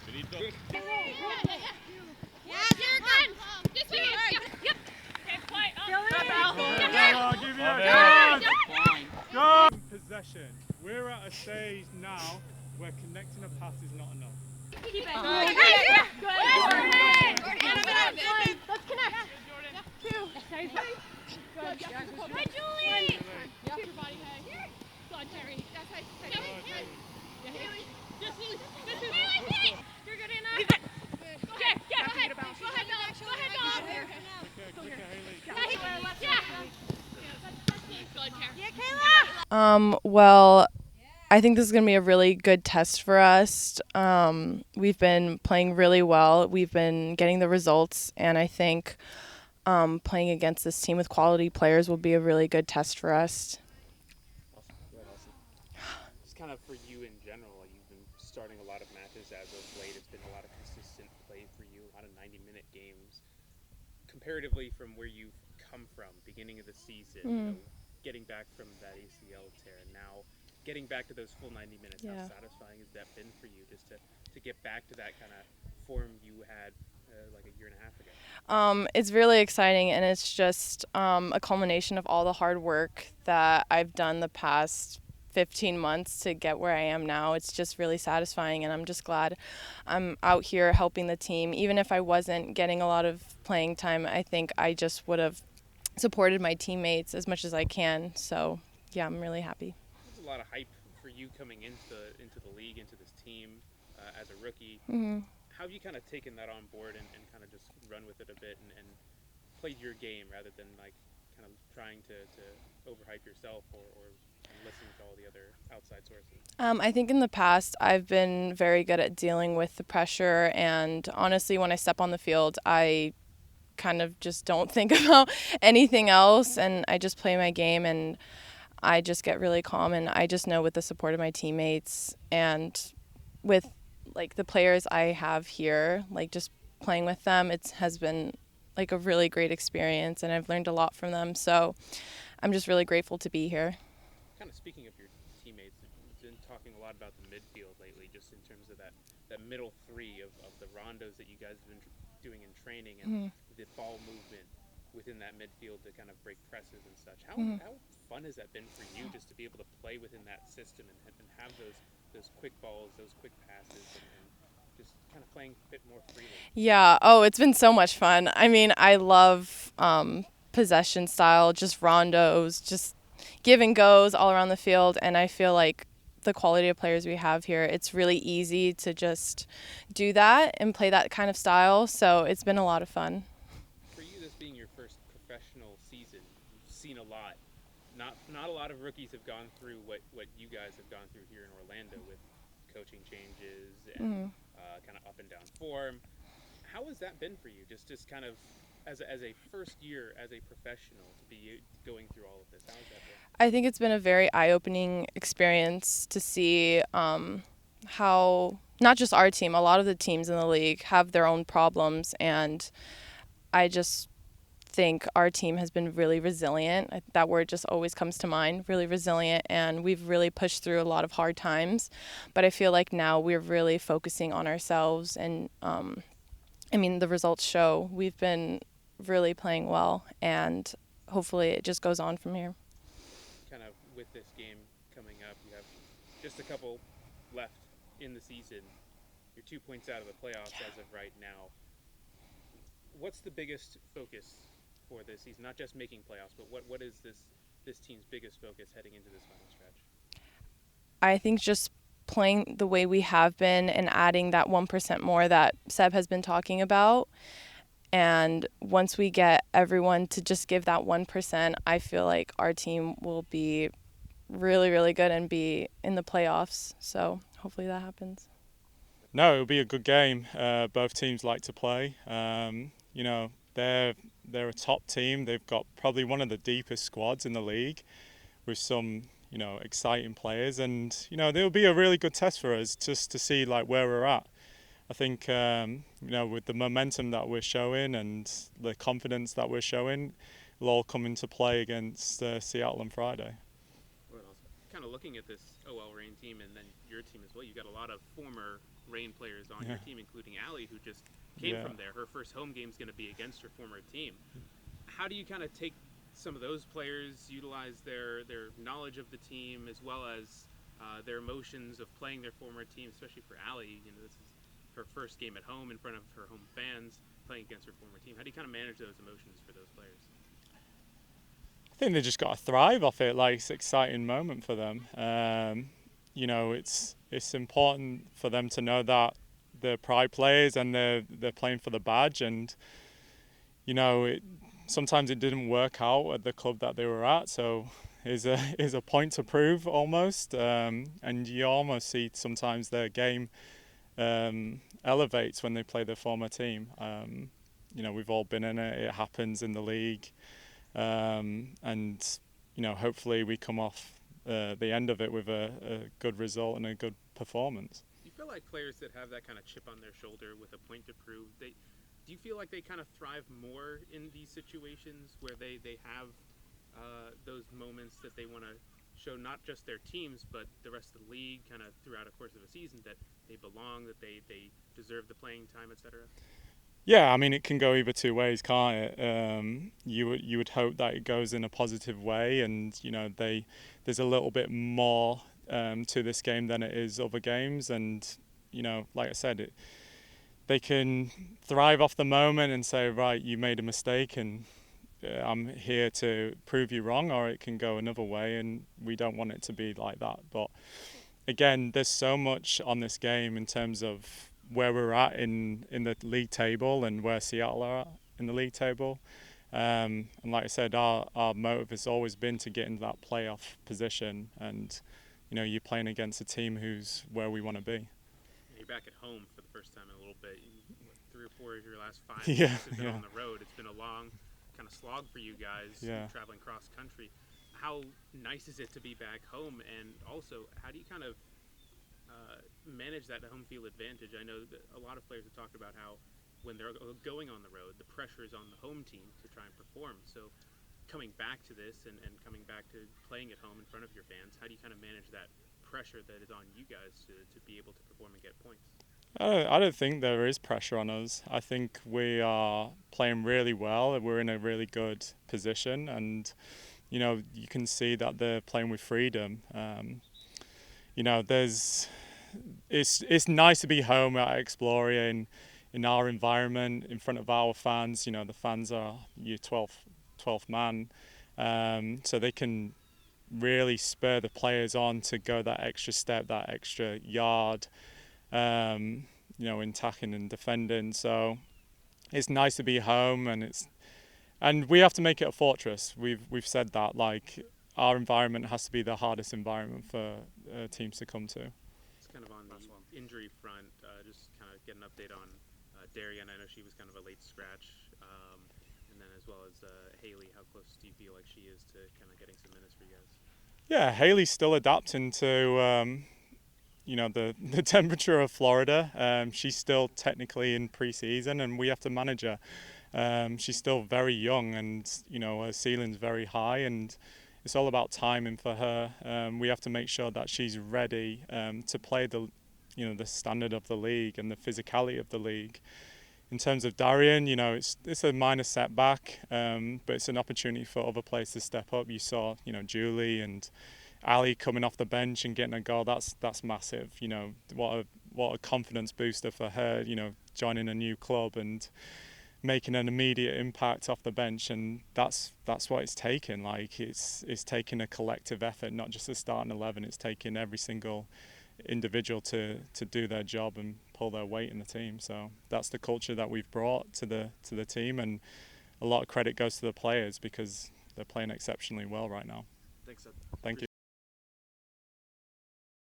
Finito. Possession. We're at a stage now where connecting a pass is not enough. Keep it. Good. Let's connect. Two. Good. Hey, Julie. Your body, hey. Go on, Terry. That's right. You're good enough. Go ahead. Go ahead, dog. Go ahead, dog. Well, I think this is going to be a really good test for us. We've been playing really well. We've been getting the results, and I think playing against this team with quality players will be a really good test for us. Awesome. Just kind of for you in general, you've been starting a lot of matches as of late. It's been a lot of consistent play for you, a lot of 90-minute games. Comparatively from where you've come from, beginning of the season, getting back from that ACL tear, and now getting back to those full 90 minutes, how satisfying has that been for you just to get back to that kind of form you had like a year and a half ago? It's really exciting, and it's just a culmination of all the hard work that I've done the past 15 months to get where I am now. It's just really satisfying, and I'm just glad I'm out here helping the team. Even if I wasn't getting a lot of playing time, I think I just would have supported my teammates as much as I can. So, yeah, I'm really happy. There's a lot of hype for you coming into the league, into this team as a rookie. How have you kind of taken that on board and kind of just run with it a bit and played your game rather than like kind of trying to overhype yourself or listening to all the other outside sources? I think in the past I've been very good at dealing with the pressure, and honestly when I step on the field I kind of just don't think about anything else, and I just play my game, and I just get really calm, and I just know with the support of my teammates and with like the players I have here, like just playing with them, it has been like a really great experience, and I've learned a lot from them, so I'm just really grateful to be here. Kind of speaking of your teammates, we've been talking a lot about the midfield lately, just in terms of that middle three of the rondos that you guys have been doing in training and the ball movement within that midfield to kind of break presses and such. How fun has that been for you just to be able to play within that system and have those quick balls, those quick passes, and just kind of playing a bit more freely? Yeah, oh, it's been so much fun. I mean, I love possession style, just rondos, just give and goes all around the field, and I feel like the quality of players we have here, it's really easy to just do that and play that kind of style, so it's been a lot of fun. For you, this being your first professional season, you've seen a lot. Not a lot of rookies have gone through what you guys have gone through here in Orlando with coaching changes and kind of up and down form. How has that been for you? Just kind of as a first year as a professional to be going through all of this. How has that been? I think it's been a very eye-opening experience to see how not just our team, a lot of the teams in the league have their own problems, and I just think our team has been really resilient. That word just always comes to mind, really resilient, and we've really pushed through a lot of hard times. But I feel like now we're really focusing on ourselves, and I mean, the results show we've been really playing well, and hopefully it just goes on from here. Kind of with this game coming up, you have just a couple left in the season. You're 2 points out of the playoffs as of right now. What's the biggest focus for this season? Not just making playoffs, but what is this team's biggest focus heading into this final stretch? I think just playing the way we have been and adding that 1% more that Seb has been talking about. And once we get everyone to just give that 1%, I feel like our team will be really, really good and be in the playoffs. So hopefully that happens. No, it'll be a good game. Both teams like to play. They're a top team. They've got probably one of the deepest squads in the league with some, exciting players. And, there'll be a really good test for us just to see like where we're at. I think, with the momentum that we're showing and the confidence that we're showing, will all come into play against Seattle on Friday. kind of looking at this OL Reign team and then your team as well, you got a lot of former Reign players on your team, including Allie, who just came from there. Her first home game is going to be against her former team. How do you kind of take some of those players, utilize their knowledge of the team as well as their emotions of playing their former team, especially for Allie? You know, this is her first game at home in front of her home fans, playing against her former team. How do you kind of manage those emotions for those players? I think they just got to thrive off it. Like, it's an exciting moment for them. You know, it's important for them to know that they're pride players and they're playing for the badge. And you know, sometimes it didn't work out at the club that they were at, so is a point to prove almost. And you almost see sometimes their game elevates when they play their former team. You know, we've all been in it. It happens in the league. And you know, hopefully we come off the end of it with a good result and a good performance. Do you feel like players that have that kind of chip on their shoulder with a point to prove, do you feel like they kind of thrive more in these situations where they have those moments that they want to show not just their teams but the rest of the league kind of throughout a course of a season, that they belong, that they deserve the playing time, etc.? Yeah, I mean, it can go either two ways, can't it? You would hope that it goes in a positive way, and you know, there's a little bit more to this game than it is other games, and you know, like I said, they can thrive off the moment and say, right, you made a mistake, and I'm here to prove you wrong, or it can go another way, and we don't want it to be like that. But again, there's so much on this game in terms of where we're at in the league table and where Seattle are at in the league table. And like I said, our motive has always been to get into that playoff position. And, you know, you're playing against a team who's where we want to be. You're back at home for the first time in a little bit. 3 or 4 of your last 5 Yeah, weeks have been on the road. It's been a long kind of slog for you guys, traveling cross country. How nice is it to be back home? And also, how do you kind of manage that home field advantage? I know that a lot of players have talked about how when they're going on the road, the pressure is on the home team to try and perform. So coming back to this and coming back to playing at home in front of your fans, how do you kind of manage that pressure that is on you guys to be able to perform and get points? I don't think there is pressure on us. I think we are playing really well. We're in a really good position, and you know, you can see that they're playing with freedom. You know, it's nice to be home at Exploria in our environment, in front of our fans. You know, the fans are your 12th man, so they can really spur the players on to go that extra step, that extra yard, you know, in attacking and defending. So it's nice to be home, and we have to make it a fortress. We've said that, like, our environment has to be the hardest environment for teams to come to. It's kind of on the injury front, just kind of get an update on Darian. I know she was kind of a late scratch, and then as well as Haley. How close do you feel like she is to kind of getting some minutes for you guys? Yeah, Haley's still adapting to you know, the temperature of Florida. She's still technically in pre-season, and we have to manage her. She's still very young, and you know, her ceiling's very high, and it's all about timing for her. We have to make sure that she's ready to play the standard of the league and the physicality of the league. In terms of Darian, you know, it's a minor setback, but it's an opportunity for other players to step up. You saw, you know, Julie and Ali coming off the bench and getting a goal. That's massive. You know, what a confidence booster for her. You know, joining a new club and making an immediate impact off the bench, and that's what it's taken. Like, it's taking a collective effort, not just the starting 11. It's taking every single individual to do their job and pull their weight in the team. So that's the culture that we've brought to the team, and a lot of credit goes to the players because they're playing exceptionally well right now. Thanks, Ed. Thank you.